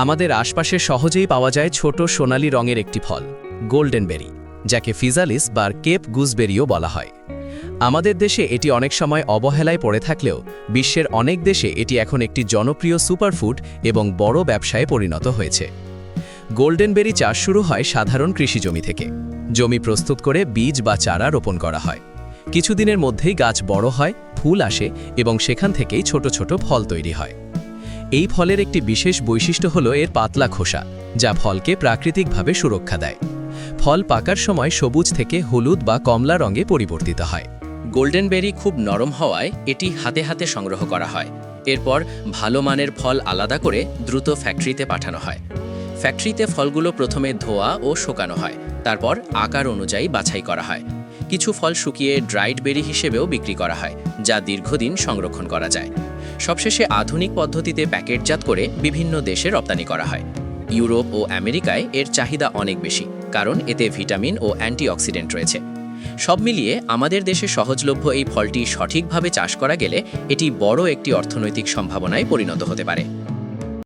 আমাদের আশপাশে সহজেই পাওয়া যায় ছোট সোনালী রঙের একটি ফল গোল্ডেন বেরি, যাকে ফিজালিস বা কেপ গুজবেরিও বলা হয়। আমাদের দেশে এটি অনেক সময় অবহেলায় পড়ে থাকলেও বিশ্বের অনেক দেশে এটি এখন একটি জনপ্রিয় সুপারফুড এবং বড় ব্যবসায় পরিণত হয়েছে। গোল্ডেন বেরি চাষ শুরু হয় সাধারণ কৃষিজমি থেকে। জমি প্রস্তুত করে বীজ বা চারা রোপণ করা হয়। কিছুদিনের মধ্যেই গাছ বড় হয়, ফুল আসে এবং সেখান থেকেই ছোট ছোট ফল তৈরি হয়। এই ফলের একটি বিশেষ বৈশিষ্ট্য হল এর পাতলা খোসা, যা ফলকে প্রাকৃতিকভাবে সুরক্ষা দেয়। ফল পাকার সময় সবুজ থেকে হলুদ বা কমলা রঙে পরিবর্তিত হয়। গোল্ডেন বেরি খুব নরম হওয়ায় এটি হাতে হাতে সংগ্রহ করা হয়। এরপর ভালো মানের ফল আলাদা করে দ্রুত ফ্যাক্টরিতে পাঠানো হয়। ফ্যাক্টরিতে ফলগুলো প্রথমে ধোয়া ও শুকানো হয়, তারপর আকার অনুযায়ী বাছাই করা হয়। কিছু ফল শুকিয়ে ড্রাইড বেরি হিসেবেও বিক্রি করা হয়, যা দীর্ঘদিন সংরক্ষণ করা যায়। সবশেষে আধুনিক পদ্ধতিতে প্যাকেটজাত করে বিভিন্ন দেশে রপ্তানি করা হয়। ইউরোপ ও আমেরিকায় এর চাহিদা অনেক বেশি, কারণ এতে ভিটামিন ও অ্যান্টিঅক্সিডেন্ট রয়েছে। সব মিলিয়ে আমাদের দেশে সহজলভ্য এই ফলটি সঠিকভাবে চাষ করা গেলে এটি বড় একটি অর্থনৈতিক সম্ভাবনায় পরিণত হতে পারে।